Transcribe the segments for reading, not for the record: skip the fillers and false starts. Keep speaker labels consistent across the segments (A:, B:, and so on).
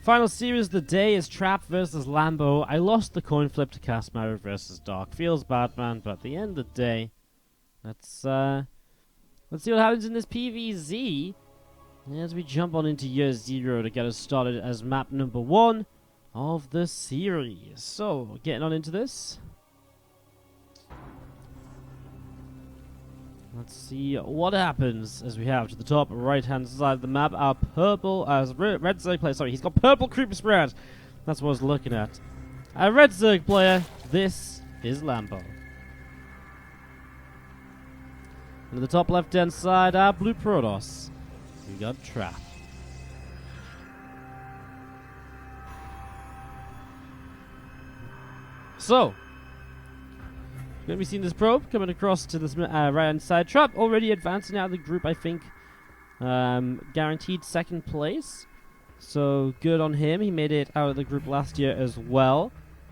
A: Final series of the day is Trap versus Lambo. I lost the coin flip to Castmaro versus Dark. Feels bad, man, but at the end of the day, let's see what happens in this PvZ as we jump on into year 0 to get us started as map number 1 of the series. So, getting on into this. Let's see what happens as we have to the top right-hand side of the map. Our purple, red Zerg player, sorry, he's got purple creeper spread. That's what I was looking at. Our red Zerg player, this is Lambo. And at the top left-hand side, our blue Protoss. We got Trap. So, going to be seeing this probe coming across to this right-hand side. Trap already advancing out of the group, I think. Guaranteed second place. So, good on him. He made it out of the group last year as well.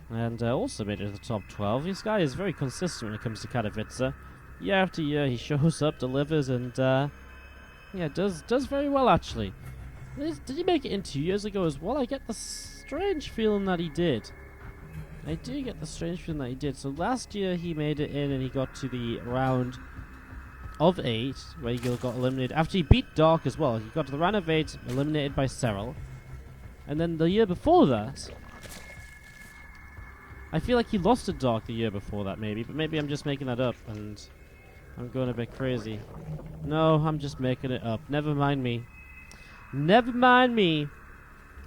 A: And also made it to the top 12. This guy is very consistent when it comes to Katowice. Year after year, he shows up, delivers, and yeah, does very well, actually. Did he make it in 2 years ago as well? I get the strange feeling that he did. I do get the strange feeling that he did. So last year he made it in and he got to the round of 8 where he got eliminated. After he beat Dark as well, he got to the round of 8, eliminated by Cyril. And then the year before that, I feel like he lost to Dark the year before that maybe. But maybe I'm just making that up and I'm going a bit crazy. No, I'm just making it up. Never mind me. Never mind me.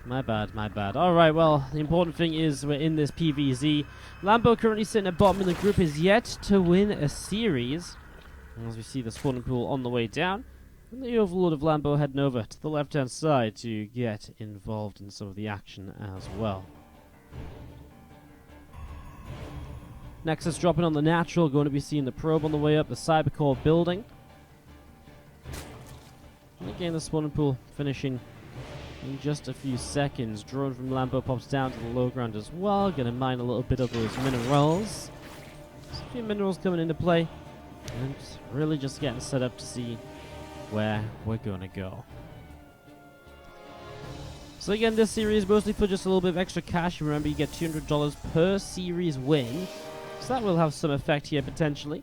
A: My bad, my bad. Alright, well, the important thing is we're in this PvZ. Lambo currently sitting at bottom in the group is yet to win a series. As we see the spawning pool on the way down. And the Overlord of Lambo heading over to the left-hand side to get involved in some of the action as well. Nexus dropping on the natural, going to be seeing the probe on the way up, the Cybercore building. And again, the spawning pool finishing in just a few seconds. Drone from Lambo pops down to the low ground as well. Gonna mine a little bit of those minerals. There's a few minerals coming into play. And really just getting set up to see where we're gonna go. So again, this series mostly for just a little bit of extra cash. Remember, you get $200 per series win. So that will have some effect here potentially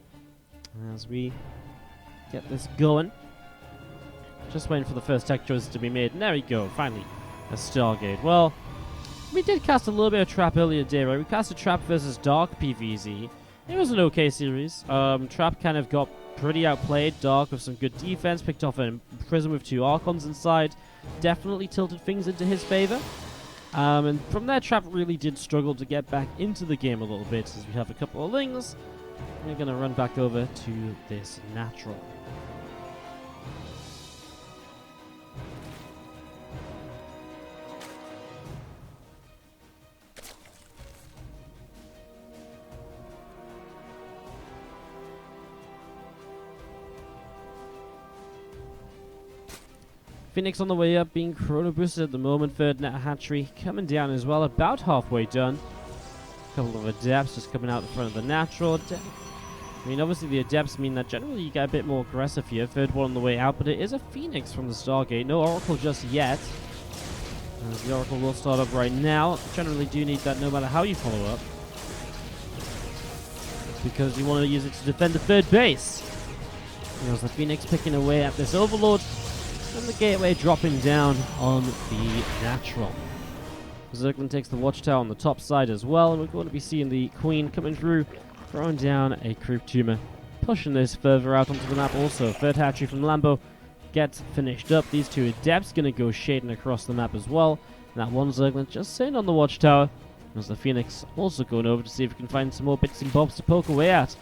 A: as we get this going. Just waiting for the first tech choice to be made. And there we go, finally, a Stargate. Well, we did cast a little bit of Trap earlier today, right? We cast a Trap versus Dark PvZ. It was an okay series. Trap kind of got pretty outplayed. Dark with some good defense, picked off a Prism with 2 Archons inside. Definitely tilted things into his favor. And from there, Trap really did struggle to get back into the game a little bit as we have a couple of lings. We're going to run back over to this natural. Phoenix on the way up, being chrono boosted at the moment. Third net hatchery coming down as well, about halfway done. A couple of adepts just coming out the front of the natural. I mean, obviously the adepts mean that generally you get a bit more aggressive here. Third one on the way out, but it is a Phoenix from the Stargate. No Oracle just yet. The Oracle will start up right now. Generally do need that no matter how you follow up, because you want to use it to defend the third base. There's the Phoenix picking away at this Overlord. And the gateway dropping down on the natural. Zerglin takes the watchtower on the top side as well, and we're going to be seeing the Queen coming through, throwing down a creep tumor, pushing this further out onto the map. Also, third hatchery from Lambo gets finished up. These two adepts going to go shading across the map as well. And that one Zerglin just sitting on the watchtower, as the Phoenix also going over to see if we can find some more bits and bobs to poke away at.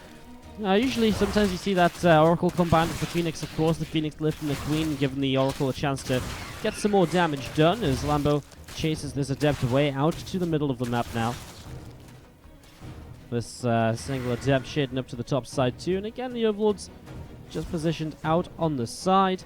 A: Usually, sometimes you see that Oracle combined with the Phoenix, of course, the Phoenix lifting the Queen, giving the Oracle a chance to get some more damage done as Lambo chases this Adept way out to the middle of the map now. This single Adept shading up to the top side too, and again the Overlord's just positioned out on the side,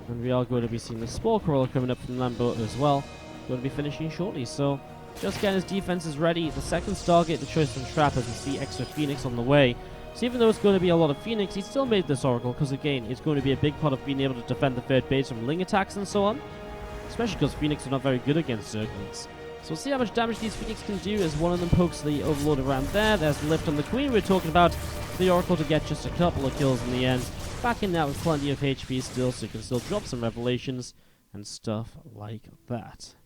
A: and we are going to be seeing the Spore Crawler coming up from Lambo as well, going to be finishing shortly, so just getting his defenses ready. The second Stargate, the choice from Trap, as we see extra Phoenix on the way. So even though it's going to be a lot of Phoenix, he still made this Oracle, because again, it's going to be a big part of being able to defend the third base from Ling attacks and so on. It's especially because Phoenix are not very good against Zerglings. So we'll see how much damage these Phoenix can do as one of them pokes the Overlord around there. There's the lift on the Queen. We're talking about the Oracle to get just a couple of kills in the end. Back in now with plenty of HP still, so you can still drop some Revelations and stuff like that.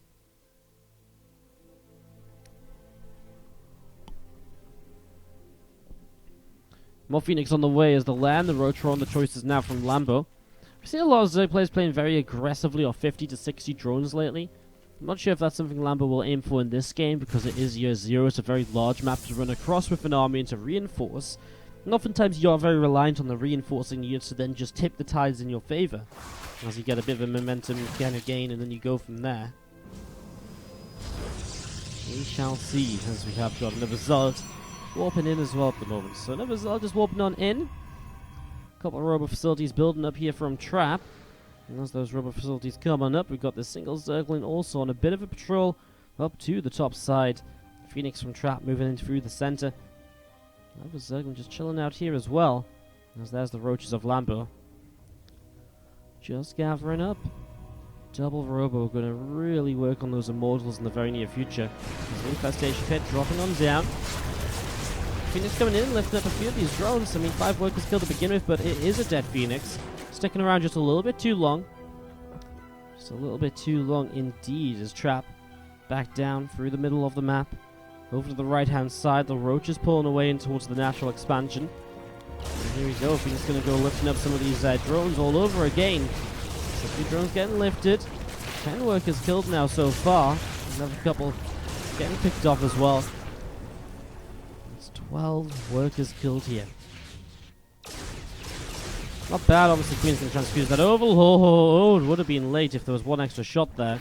A: More Phoenix on the way as the land. The Roach are on the choices now from Lambo. We've seen a lot of Zerg players playing very aggressively or 50 to 60 drones lately. I'm not sure if that's something Lambo will aim for in this game because it is year 0. It's a very large map to run across with an army and to reinforce. And oftentimes you're very reliant on the reinforcing units to then just tip the tides in your favor, as you get a bit of a momentum kind of gain and then you go from there. We shall see, as we have got another Zod warping in as well at the moment. So another Zod just warping on in. A couple of robot facilities building up here from Trap. And as those robot facilities come on up, we've got the single Zergling also on a bit of a patrol up to the top side. Phoenix from Trap moving in through the center. Another Zergling just chilling out here as well. As there's the Roaches of Lambo. Just gathering up. Double Robo going to really work on those Immortals in the very near future. There's an Infestation Pit dropping on down. Phoenix coming in, lifting up a few of these drones. I mean, 5 workers killed to begin with, but it is a dead Phoenix. Sticking around just a little bit too long. Just a little bit too long indeed as Trap back down through the middle of the map. Over to the right-hand side, the Roach is pulling away in towards the natural expansion. And here we go, Phoenix going to go lifting up some of these drones all over again. So 2 drones getting lifted. 10 workers killed now so far. Another couple getting picked off as well. It's 12 workers killed here. Not bad, obviously Queen's going to transfuse that Overlord. It would have been late if there was one extra shot there.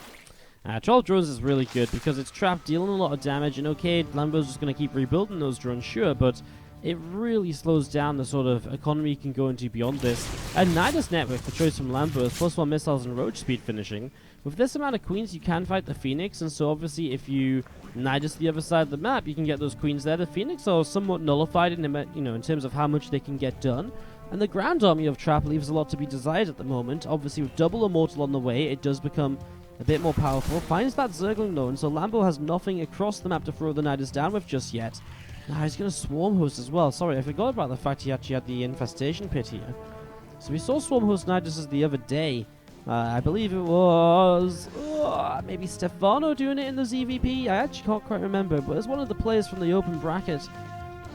A: 12 drones is really good because it's Trap dealing a lot of damage, and okay, Lambo's just going to keep rebuilding those drones, sure, but it really slows down the sort of economy you can go into beyond this. And Nidus Network, the choice from Lambo, is +1 missiles and Roach speed finishing. With this amount of Queens, you can fight the Phoenix, and so obviously if you Nidus the other side of the map, you can get those Queens there. The Phoenix are somewhat nullified in, in terms of how much they can get done. And the ground army of Trap leaves a lot to be desired at the moment. Obviously with double Immortal on the way, it does become a bit more powerful. Finds that Zergling though, and so Lambo has nothing across the map to throw the Nidus down with just yet. Now he's going to Swarm Host as well. Sorry, I forgot about the fact he actually had the Infestation Pit here. So we saw Swarm Host Niduses the other day. I believe it was maybe Stefano doing it in the ZVP. I actually can't quite remember, but it's one of the players from the open bracket.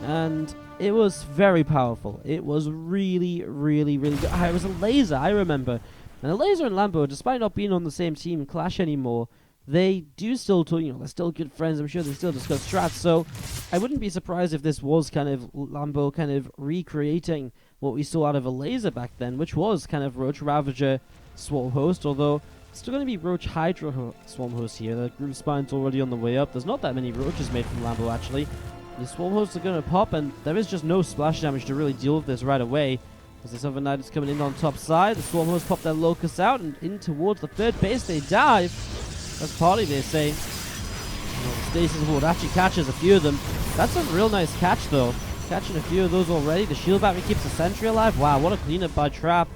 A: And it was very powerful. It was really, really, really good. It was a laser, I remember. And a laser and Lambo, despite not being on the same team Clash anymore, they do still talk, they're still good friends. I'm sure they still discuss strats. So I wouldn't be surprised if this was kind of Lambo kind of recreating what we saw out of a laser back then, which was kind of Roach Ravager Swarm Host, although it's still going to be Roach Hydra Swarm Host here. The group spine's already on the way up. There's not that many Roaches made from Lambo actually. The Swarm Hosts are going to pop, and there is just no splash damage to really deal with this right away. As this other Knight is coming in on top side, the Swarm Hosts pop their Locust out, and in towards the third base they dive. That's party, they say. Stasis Ward actually catches a few of them. That's a real nice catch, though. Catching a few of those already. The shield battery keeps the sentry alive. Wow, what a cleanup by Trap.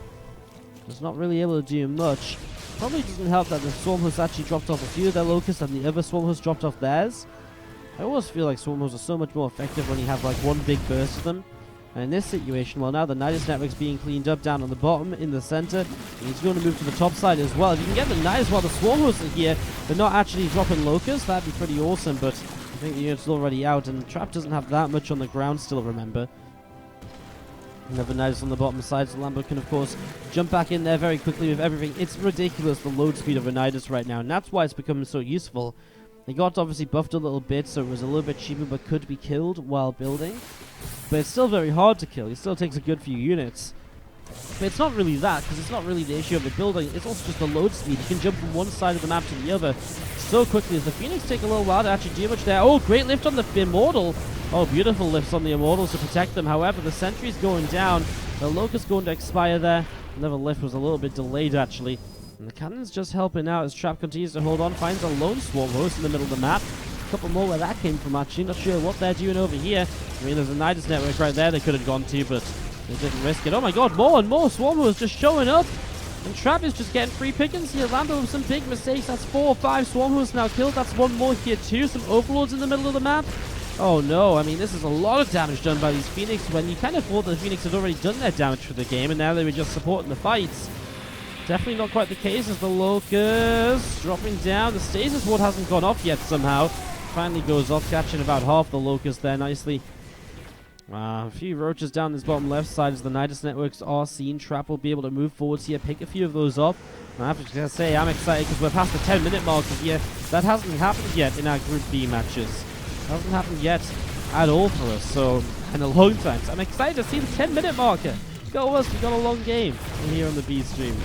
A: It's not really able to do much. Probably doesn't help that the Swarm Hosts actually dropped off a few of their Locusts, and the other Swarm Hosts dropped off theirs. I always feel like Swarm Hosts are so much more effective when you have like one big burst of them. And in this situation, well, now the Nidus Network's being cleaned up down on the bottom, in the center, and he's going to move to the top side as well. If you can get the Nidus while the Swarm Hosts are here, but not actually dropping Locusts, that'd be pretty awesome, but I think the unit's already out, and Trap doesn't have that much on the ground still, remember. Another Nidus on the bottom side, so Lambo can, of course, jump back in there very quickly with everything. It's ridiculous, the load speed of a Nidus right now, and that's why it's becoming so useful. They got obviously buffed a little bit, so it was a little bit cheaper, but could be killed while building. But it's still very hard to kill. It still takes a good few units. But it's not really that, because it's not really the issue of the building. It's also just the load speed. You can jump from one side of the map to the other so quickly. As the Phoenix take a little while to actually do much there. Oh, great lift on the Immortal. Oh, beautiful lifts on the Immortals to protect them. However, the Sentry's going down. The Locust going to expire there. Another lift was a little bit delayed, actually. And the Cannon's just helping out as Trap continues to hold on. Finds a lone Swarm Host in the middle of the map. A couple more where that came from, actually. Not sure what they're doing over here. I mean, there's a Nidus Network right there they could have gone to, but they didn't risk it. Oh my god, more and more Swarm Hosts just showing up. And Trap is just getting free pickings here. Lambo with some big mistakes. That's 4 or 5 Swarm Hosts now killed. That's one more here too. Some Overlords in the middle of the map. Oh no, I mean, this is a lot of damage done by these Phoenix when you kind of thought the Phoenix had already done their damage for the game and now they were just supporting the fights. Definitely not quite the case as the Locust dropping down. The Stasis Ward hasn't gone off yet somehow. Finally goes off, catching about half the Locust there nicely. A few roaches down this bottom left side as the Nidus networks are seen. Trap will be able to move forwards here, pick a few of those off. I have to say, I'm excited because we're past the 10-minute mark here. That hasn't happened yet in our Group B matches. Hasn't happened yet at all for us, so in a long time. So I'm excited to see the 10-minute marker. Go us, we got a long game here on the B stream.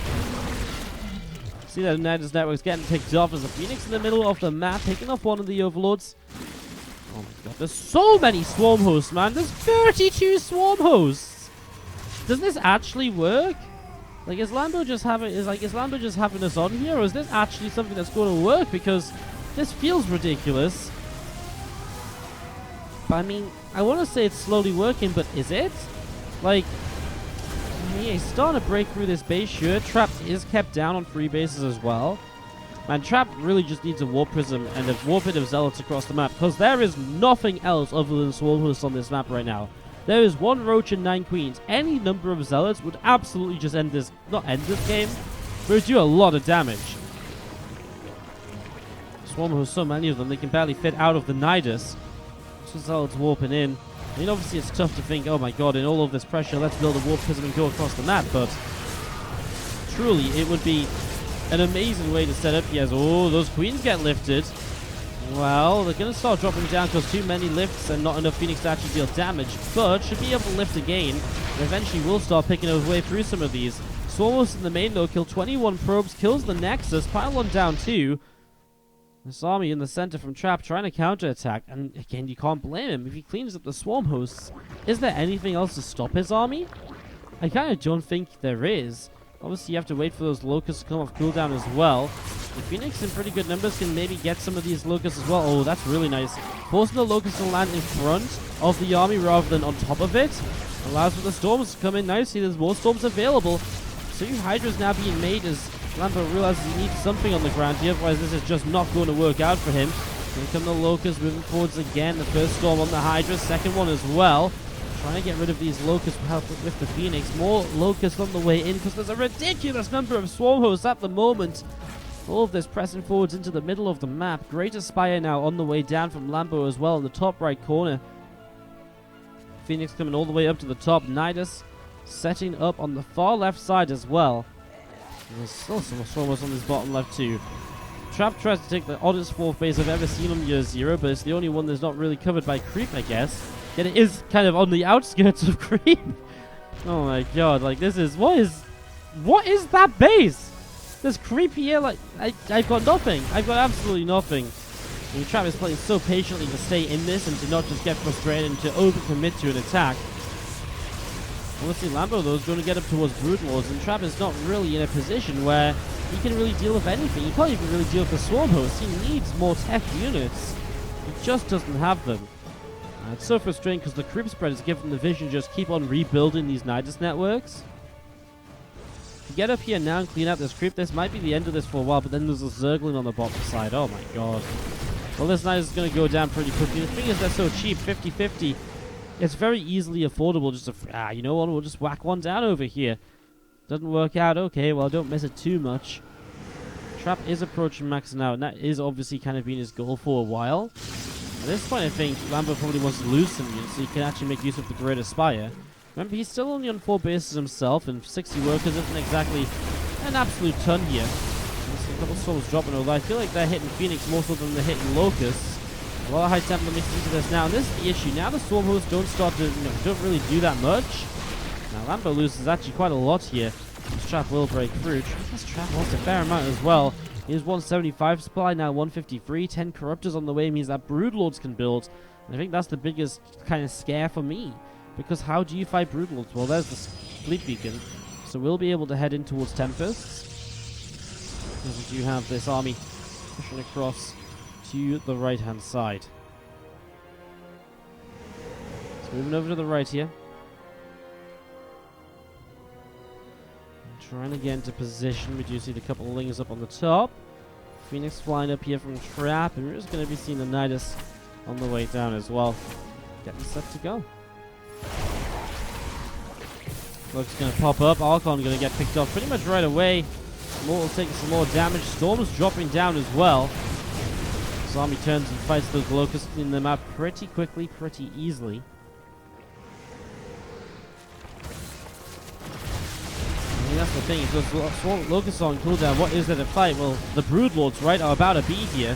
A: See that Nidus network's getting picked off as the Phoenix in the middle of the map, picking off one of the Overlords. Oh my god, there's so many Swarm Hosts, man. There's 32 Swarm Hosts. Does this actually work? Like, is Lambo just having us on here, or is this actually something that's going to work? Because this feels ridiculous. But I mean, I want to say it's slowly working, but is it? Like, yeah, he's starting to break through this base. Sure, Trap is kept down on free bases as well. Man, Trap really just needs a Warp Prism and a Warp Pit of Zealots across the map, because there is nothing else other than Swarm Hosts on this map right now. There is 1 Roach and 9 Queens. Any number of Zealots would absolutely just end this, not end this game, but it would do a lot of damage. Swarm Hosts, so many of them, they can barely fit out of the Nidus. So Zealots warping in. I mean, obviously it's tough to think, oh my god, in all of this pressure, let's build a Warp Prism and go across the map, but truly, it would be an amazing way to set up. Yes, oh, those Queens get lifted. Well, they're going to start dropping down because too many lifts and not enough Phoenix to actually deal damage, but should be able to lift again, and eventually will start picking his way through some of these. Swarmos in the main though, kill 21 probes, kills the Nexus, Pylon down 2. This army in the center from Trap trying to counterattack, and again, you can't blame him if he cleans up the Swarm Hosts. Is there anything else to stop his army? I kind of don't think there is. Obviously, you have to wait for those Locusts to come off cooldown as well. The Phoenix in pretty good numbers can maybe get some of these Locusts as well. Oh, that's really nice. Forcing the Locusts to land in front of the army rather than on top of it allows for the Storms to come in nicely. There's more Storms available. 2 Hydras now being made as Lambo realizes he needs something on the ground here, otherwise this is just not going to work out for him. Here come the Locusts moving forwards again. The first Storm on the Hydra, second one as well. Trying to get rid of these Locusts with the Phoenix. More Locusts on the way in because there's a ridiculous number of Swarm Hosts at the moment. All of this pressing forwards into the middle of the map. Great Aspire now on the way down from Lambo as well in the top right corner. Phoenix coming all the way up to the top. Nidus setting up on the far left side as well. And there's still some Swarm Hosts on this bottom left too. Trap tries to take the oddest fourth base I've ever seen on year 0, but it's the only one that's not really covered by creep, I guess. Yet it is kind of on the outskirts of creep. Oh my god, like this is, what is that base? There's creep here, like, I've got nothing. I've got absolutely nothing. And Trap is playing so patiently to stay in this and to not just get frustrated and to overcommit to an attack. Obviously Lambo though is going to get up towards Broodlords, and Trap is not really in a position where he can really deal with anything. He can't even really deal with the Swarm Hosts. He needs more tech units. He just doesn't have them. It's so frustrating because the creep spread is giving the vision just keep on rebuilding these Nidus networks. To get up here now and clean out this creep, this might be the end of this for a while, but then there's a Zergling on the bottom side. Oh my god. Well, this Nidus is going to go down pretty quickly. The thing is, they're so cheap, 50-50. It's very easily affordable just to, you know what, we'll just whack one down over here. Doesn't work out, okay, well, don't miss it too much. Trap is approaching max now, and that is obviously kind of been his goal for a while. At this point, I think Lambo probably wants to lose some units so he can actually make use of the Great Aspire. Remember, he's still only on 4 bases himself, and 60 workers isn't exactly an absolute ton here. There's a couple Storms dropping, although I feel like they're hitting Phoenix more so than they're hitting Locusts. A lot of high tempo mixed into this now, and this is the issue. Now the Swarm Hosts don't really do that much. Now Lambo loses actually quite a lot here. This Trap will break through. This Trap lost a fair amount as well. Here's 175 supply, now 153. 10 Corruptors on the way means that Broodlords can build. And I think that's the biggest kind of scare for me. Because how do you fight Broodlords? Well, there's the Fleet Beacon. So we'll be able to head in towards Tempests. Because we do have this army pushing across to the right-hand side. So moving over to the right here. trying to get into position. We do see the couple of lings up on the top. Phoenix flying up here from trap, and we're just going to be seeing the Nidus on the way down as well. Getting set to go. Looks going to pop up. Archon going to get picked off pretty much right away. Mortal taking some more damage. Storm's dropping down as well. Army turns and fights those locusts in the map pretty quickly, pretty easily. I mean, that's the thing. If those locusts are on cooldown, what is there to fight? Well, the Broodlords, right, are about to be here.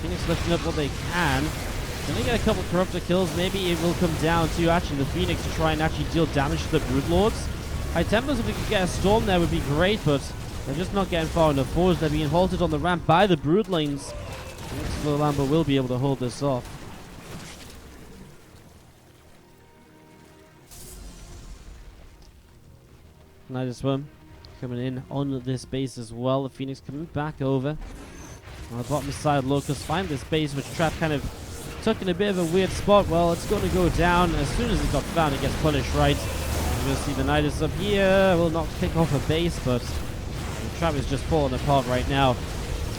A: Phoenix lifting up what they can. Can they get a couple Corruptor kills? Maybe it will come down to actually the Phoenix to try and actually deal damage to the Broodlords. High Templars, if we could get a Storm there, would be great, but they're just not getting far enough forward. They're being halted on the ramp by the Broodlings. So Lambo will be able to hold this off. Nidus Worm coming in on this base as well. The Phoenix coming back over. On the bottom side, Locust find this base, which Trap kind of took in a bit of a weird spot. Well, it's going to go down. As soon as it got found, it gets punished, right? You're going to see the Nidus up here. Will not pick off a base, but Trap is just falling apart right now.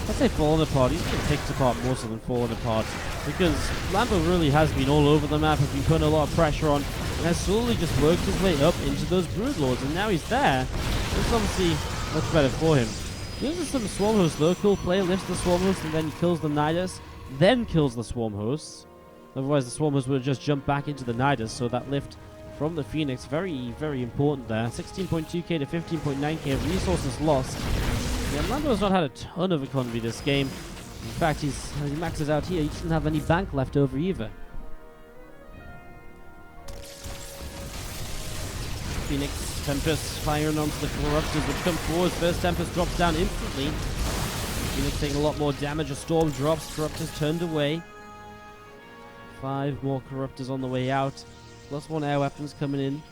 A: I'd say falling apart. He's been picked apart more so than falling apart, because Lambo really has been all over the map, has been putting a lot of pressure on, and has slowly just worked his way up into those Broodlords, and now he's there. It's obviously much better for him. Uses some Swarm Hosts though. Cool play, lifts the Swarm Host and then kills the Nidus, then kills the Swarm Hosts. Otherwise the Swarm Host would have just jumped back into the Nidus, so that lift from the Phoenix, very, very important there. 16.2k to 15.9k of resources lost. Yeah, Lambo's not had a ton of economy this game. In fact, he maxes out here. He doesn't have any bank left over either. Phoenix, Tempest firing onto the Corruptors, which come forward. First Tempest drops down instantly. Phoenix taking a lot more damage. A Storm drops. Corruptors turned away. 5 more Corruptors on the way out. Plus 1 air weapons coming in.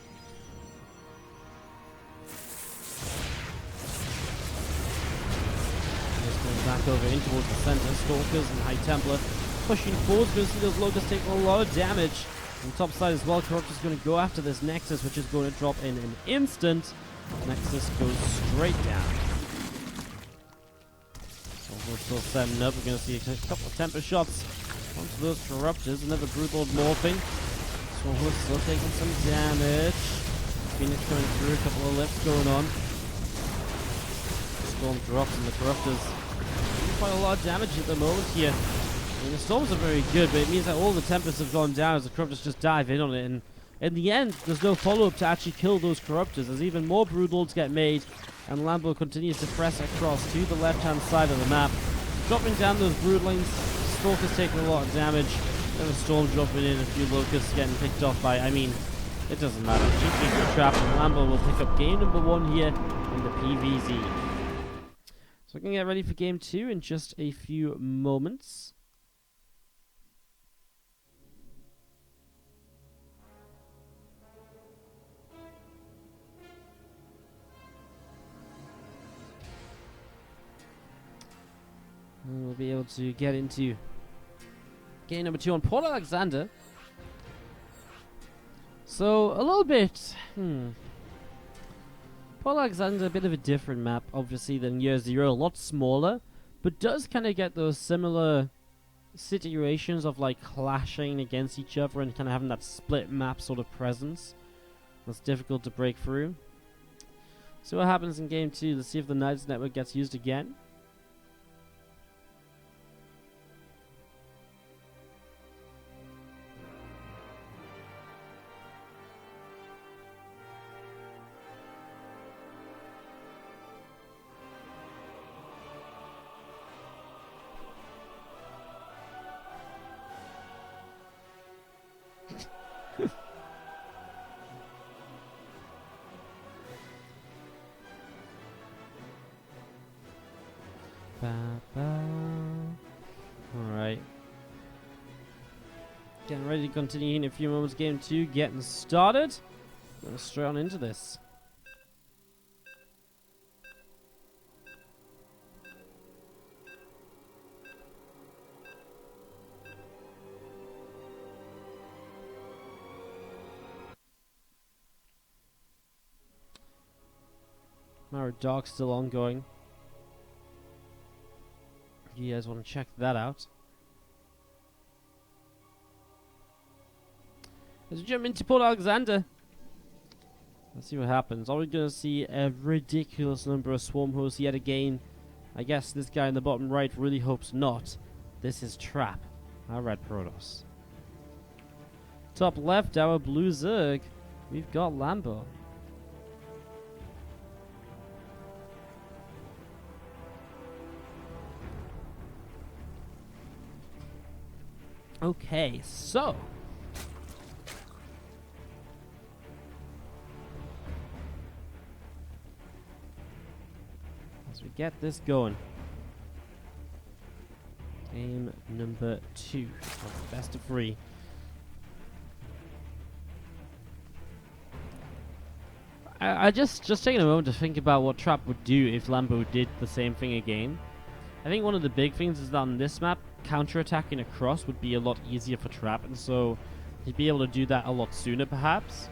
A: Back over in towards the center. Stalkers and High Templar pushing forward. Going to see those Locusts taking a lot of damage. On top side as well, Corruptor's going to go after this Nexus, which is going to drop in an instant. Nexus goes straight down. So we're still setting up. We're going to see a couple of temper shots onto those Corruptors. Another Broodlord morphing. So we're still taking some damage. Phoenix coming through. A couple of lifts going on. Storm drops and the Corruptors quite a lot of damage at the moment here. I mean, the Storms are very good, but it means that all the Tempests have gone down as the Corruptors just dive in on it. And in the end, there's no follow-up to actually kill those Corruptors, as even more Broodlords get made, and Lambo continues to press across to the left-hand side of the map, dropping down those Broodlings. Stalkers taking a lot of damage, and the Storm dropping in, a few Locusts getting picked off by, I mean, it doesn't matter. GG's trapped, and Lambo will pick up game number 1 here in the PVZ. So we're going to get ready for game 2 in just a few moments. And we'll be able to get into game number 2 on Port Alexander. So, a little bit... Port Alexander, a bit of a different map, obviously, than Year Zero. A lot smaller, but does kind of get those similar situations of, like, clashing against each other and kind of having that split map sort of presence. That's difficult to break through. See what happens in game 2. Let's see if the Nidus network gets used again. Alright. Getting ready to continue in a few moments. Game 2 getting started. Going straight on into this. Mara Dark still ongoing. If you guys want to check that out. As we jump into Port Alexander. Let's see what happens. Are we going to see a ridiculous number of swarm hosts yet again? I guess this guy in the bottom right really hopes not. This is Trap, our red Protoss. Top left, our blue Zerg. We've got Lambo. Okay, so as we get this going, game number 2 of the best of 3. I just taking a moment to think about what Trap would do if Lambo did the same thing again. I think one of the big things is that on this map, counter-attacking across would be a lot easier for Trap, and so he'd be able to do that a lot sooner, perhaps.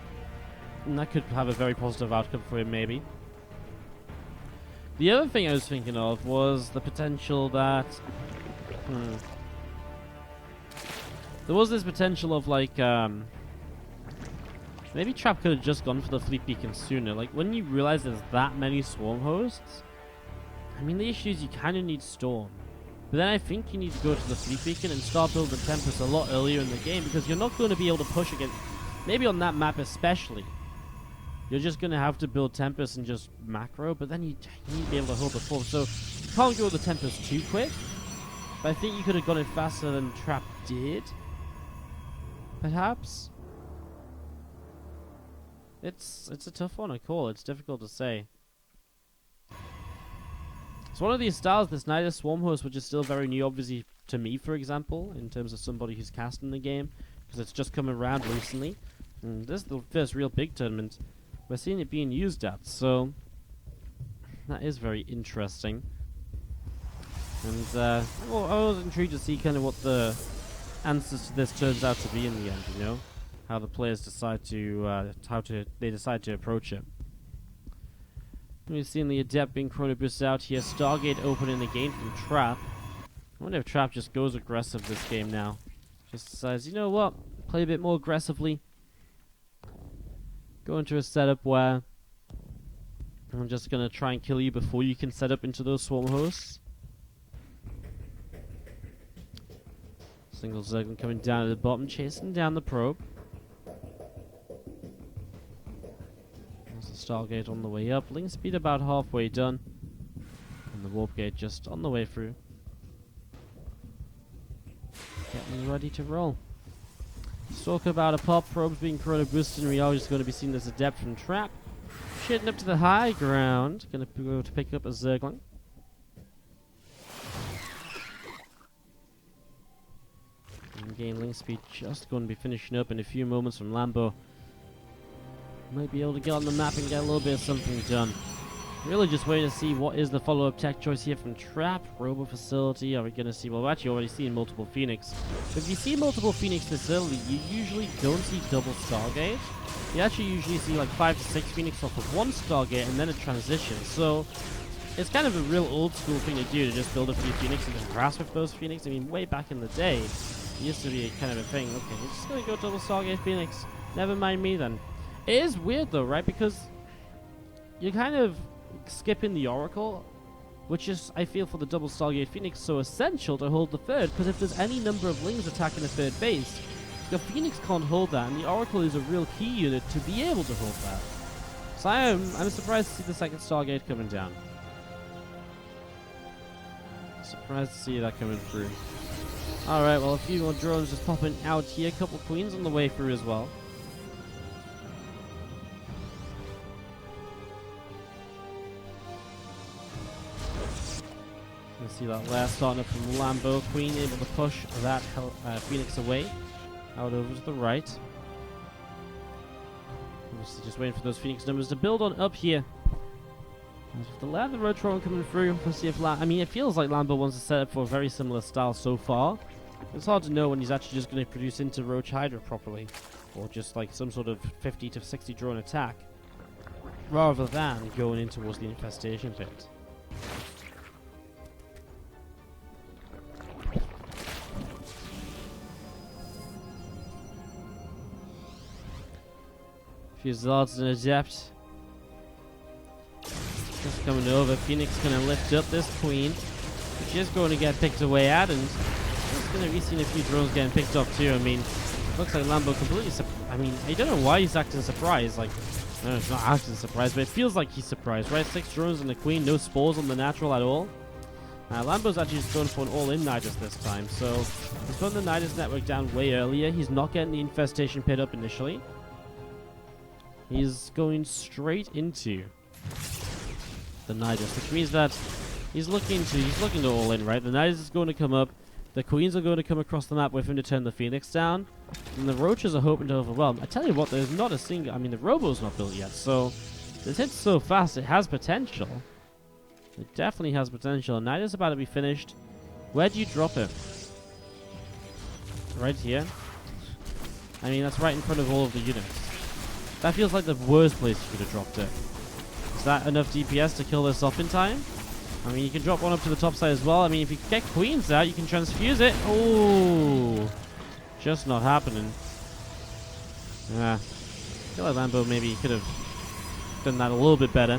A: And that could have a very positive outcome for him, maybe. The other thing I was thinking of was the potential that... there was this potential of, like, maybe Trap could have just gone for the fleet beacon sooner. Like, when you realize there's that many swarm hosts, I mean, the issue is you kind of need Storm. But then I think you need to go to the fleet beacon and start building Tempest a lot earlier in the game, because you're not going to be able to push against... Maybe on that map especially. You're just going to have to build Tempest and just macro, but then you need to be able to hold the fort. So you can't go with the Tempest too quick. But I think you could have got it faster than Trap did. Perhaps. It's a tough one to call. It's difficult to say. It's one of these styles, this Nidus Swarm Host, which is still very new, obviously, to me, for example, in terms of somebody who's casting the game, because it's just come around recently. And this is the first real big tournament we're seeing it being used at, so that is very interesting. And well, I was intrigued to see kind of what the answers to this turns out to be in the end, you know? How the players decide to, they decide to approach it. We've seen the Adept being chrono boosted out here. Stargate opening again from Trap. I wonder if Trap just goes aggressive this game now. Just decides, you know what? Play a bit more aggressively. Go into a setup where I'm just going to try and kill you before you can set up into those swarm hosts. Single Zerglin coming down to the bottom, chasing down the probe. There's the Stargate on the way up. Link speed about halfway done. And the Warp Gate just on the way through. Getting ready to roll. Let's talk about a pop. Probes being chrono boosted, and we are just going to be seeing this Adept from Trap. Shitting up to the high ground. Going to go to pick up a Zerglin. And gain link speed just going to be finishing up in a few moments from Lambo. Might be able to get on the map and get a little bit of something done. Really just waiting to see what is the follow-up tech choice here from Trap. Robo Facility, are we going to see... Well, we're actually already seeing multiple Phoenix. If you see multiple Phoenix this early, you usually don't see double Stargate. You actually usually see like 5 to 6 Phoenix off of one Stargate and then a transition. So it's kind of a real old school thing to do, to just build a few Phoenix and just grass with those Phoenix. I mean, way back in the day, it used to be a kind of a thing. Okay, we're just going to go double Stargate Phoenix. Never mind me then. It is weird though, right? Because you're kind of skipping the Oracle, which is, I feel, for the double Stargate Phoenix so essential to hold the third, because if there's any number of Lings attacking a third base, the Phoenix can't hold that, and the Oracle is a real key unit to be able to hold that. So I'm surprised to see the second Stargate coming down. Surprised to see that coming through. Alright, well, a few more drones just popping out here, a couple Queens on the way through as well. See that last starting up from Lambo. Queen able to push that Phoenix away. Out over to the right. Just waiting for those Phoenix numbers to build on up here. With the Lab and Rotron coming through, we'll see if I mean, it feels like Lambo wants to set up for a very similar style so far. It's hard to know when he's actually just going to produce into Roach Hydra properly. Or just like some sort of 50 to 60 drone attack. rather than going in towards the infestation pit. Few Zards and Adept. Just coming over. Phoenix gonna lift up this Queen, which is going to get picked away at, and just gonna be seeing a few drones getting picked up too. I mean, looks like Lambo completely. I mean, I don't know why he's acting surprised. Like, no, it's not acting surprised, but it feels like he's surprised, right? 6 drones on the Queen, no spores on the natural at all. Lambo's actually just going for an all-in Nidus this time, so he's putting the Nidus network down way earlier. He's not getting the infestation pit up initially. He's going straight into the Nidus, which means that he's looking to all in, right? The Nidus is going to come up, the Queens are going to come across the map with him to turn the Phoenix down, and the Roaches are hoping to overwhelm. I tell you what, there's not a single. I mean, the Robo's not built yet, so this hits so fast. It has potential. It definitely has potential. Nidus is about to be finished. Where do you drop him? Right here. I mean, that's right in front of all of the units. That feels like the worst place you could have dropped it. Is that enough DPS to kill this off in time? I mean, you can drop one up to the top side as well. I mean, if you get Queens out, you can transfuse it. Oh, just not happening. Yeah, I feel like Lambo maybe could have done that a little bit better.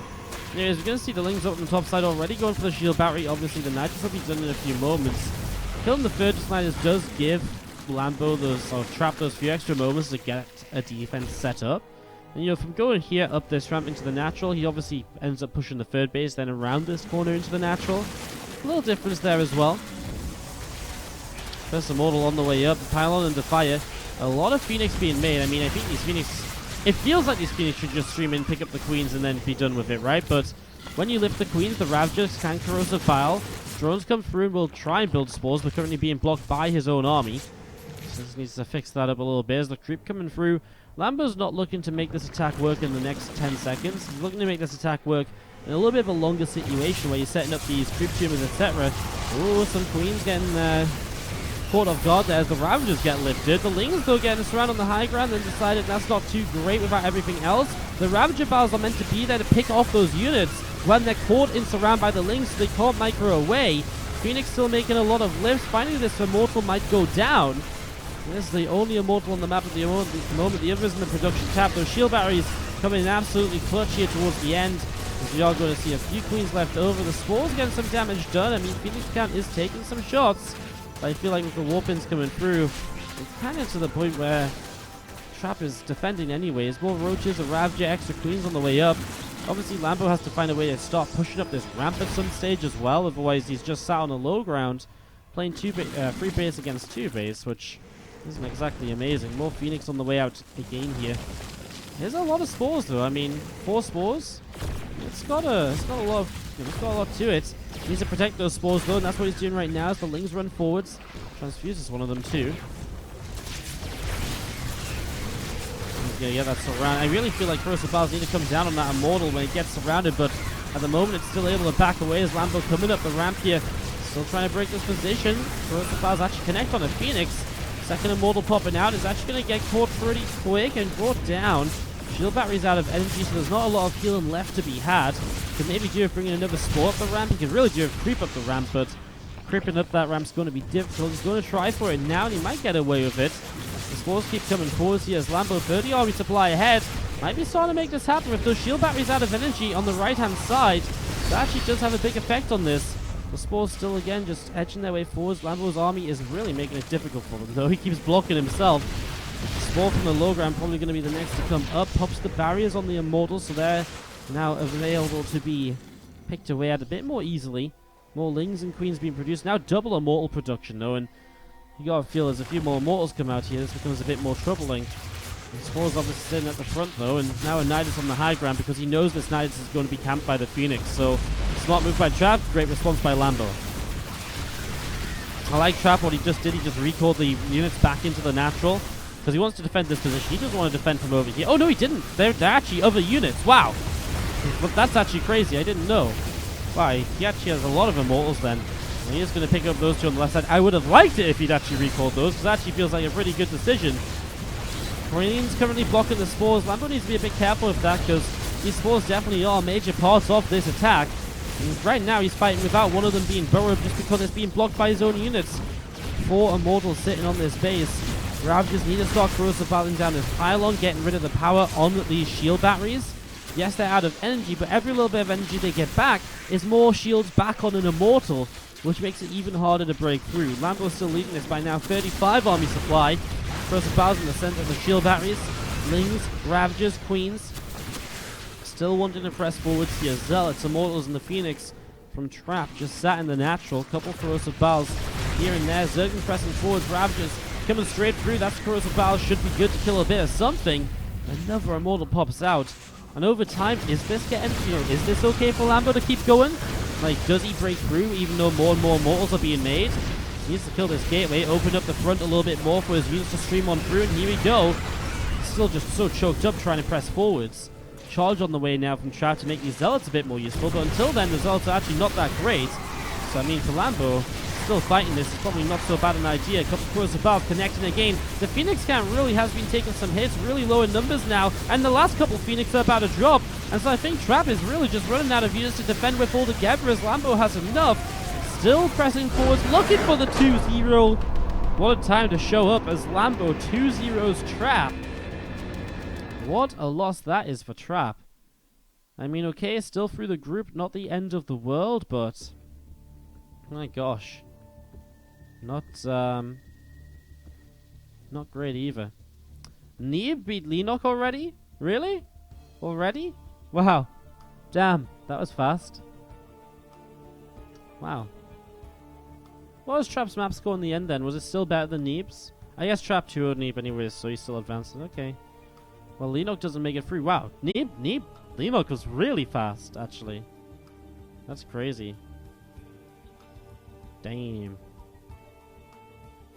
A: Anyways, we're going to see the Lings up on the top side already, going for the shield battery. Obviously, the Nitros will be done in a few moments. Killing the third Nitros does give Lambo those, or trap those few extra moments to get a defense set up. And, you know, from going here up this ramp into the natural, he obviously ends up pushing the third base, then around this corner into the natural. A little difference there as well. First Immortal on the way up, Pylon and Defier. A lot of Phoenix being made. I mean, I think these Phoenix... It feels like these Phoenix should just stream in, pick up the Queens, and then be done with it, right? But when you lift the Queens, the Ravagers can corrosive bile. Drones come through and will try and build spores, but currently being blocked by his own army. So just needs to fix that up a little bit. As the creep coming through, Lambo's not looking to make this attack work in the next 10 seconds. He's looking to make this attack work in a little bit of a longer situation where you're setting up these creep tumors, etc. Ooh, some Queens getting caught off guard there as the Ravagers get lifted. The Lings, though, getting surrounded on the high ground and decided that's not too great without everything else. The Ravager Battles are meant to be there to pick off those units when they're caught in surround by the Lings, so they can't micro away. Phoenix still making a lot of lifts. Finally, this Immortal might go down. This is the only Immortal on the map at the moment. The others in the production tab. Those shield batteries coming in absolutely clutch here towards the end. As we are going to see a few Queens left over. The Spores getting some damage done. I mean, Phoenix Count is taking some shots. But I feel like with the Warpins coming through, it's kind of to the point where Trap is defending anyways. More Roaches, a Ravager, extra Queens on the way up. Obviously, Lambo has to find a way to start pushing up this ramp at some stage as well. Otherwise, he's just sat on a low ground playing 3 base against 2 base, which isn't exactly amazing. More Phoenix on the way out again here. There's a lot of spores though. I mean, 4 spores. It's got a lot to it. He needs to protect those spores though, and that's what he's doing right now as the Lings run forwards. Transfuses one of them too. He's gonna get that surround. I really feel like Corrosive Battles need to come down on that Immortal when it gets surrounded, but at the moment it's still able to back away as Lambo coming up the ramp here. Still trying to break this position. Corrosive Battles actually connect on a Phoenix. Second Immortal popping out is actually going to get caught pretty quick and brought down. Shield battery's out of energy, so there's not a lot of healing left to be had. Could maybe do with bringing another Spore up the ramp. He could really do with creep up the ramp, but creeping up that ramp's going to be difficult. He's going to try for it now, and he might get away with it. The Spores keep coming forward here as Lambo 30 army supply ahead. Might be starting to make this happen with those shield batteries out of energy on the right-hand side. That actually does have a big effect on this. The Spores still, again, just edging their way forwards. Lambo's army is really making it difficult for them, though. He keeps blocking himself. Spore from the low ground probably going to be the next to come up. Pops the barriers on the Immortals, so they're now available to be picked away at a bit more easily. More Lings and Queens being produced. Now double Immortal production, though, and you got to feel as a few more Immortals come out here, this becomes a bit more troubling. The Spore's obviously sitting at the front, though, and now a Nidus on the high ground because he knows this Nidus is going to be camped by the Phoenix, so smart move by Trap, great response by Lambo. I like Trap, what he just did. He just recalled the units back into the natural because he wants to defend this position. He doesn't want to defend from over here. Oh, no, he didn't. They're actually other units. Wow. But that's actually crazy. I didn't know. Wow, he actually has a lot of Immortals then. And he is going to pick up those 2 on the left side. I would have liked it if he'd actually recalled those because it actually feels like a pretty good decision. Queen's currently blocking the Spores. Lambo needs to be a bit careful with that because These spores definitely are major parts of this attack. And right now he's fighting without one of them being burrowed just because it's being blocked by his own units. 4 Immortals sitting on this base. Ravagers need to start corrosive battling down this pylon, getting rid of the power on these shield batteries. Yes, they're out of energy, but every little bit of energy they get back is more shields back on an Immortal, which makes it even harder to break through. Lambo's still leading this by now 35 army supply. Corrosive battles in the center of the shield batteries. Lings, Ravagers, Queens. Still wanting to press forwards here. Zealots, Immortals, and the Phoenix from Trap just sat in the natural. Couple corrosive battles here and there. Zerglin pressing forwards. Ravagers coming straight through. That's corrosive battle. Should be good to kill a bit of something. Another Immortal pops out. And over time, is this getting, is this okay for Lambo to keep going? Like, does he break through even though more and more Immortals are being made? He needs to kill this gateway, open up the front a little bit more for his units to stream on through, and here we go. Still just so choked up trying to press forwards. Charge on the way now from Trap to make these Zealots a bit more useful, but until then, the Zealots are actually not that great. So, I mean, for Lambo, still fighting this is probably not so bad an idea. A couple of corrosive battles connecting again. The Phoenix count really has been taking some hits, really low in numbers now, and the last couple of Phoenix are about to drop. And so I think Trap is really just running out of units to defend with altogether as Lambo has enough. Still pressing forwards, looking for the 2-0. What a time to show up as Lambo 2-0's Trap. What a loss that is for Trap. I mean, okay, still through the group, not the end of the world, but my gosh. Not great either. Neeb beat Lenok already? Really? Already? Wow. Damn, that was fast. Wow. What was Trap's map score in the end then? Was it still better than Neeb's? I guess Trap 2-0'd Neeb anyways, so he's still advancing. Okay. Well, Lenok doesn't make it through. Wow. Lenok was really fast, actually. That's crazy. Damn.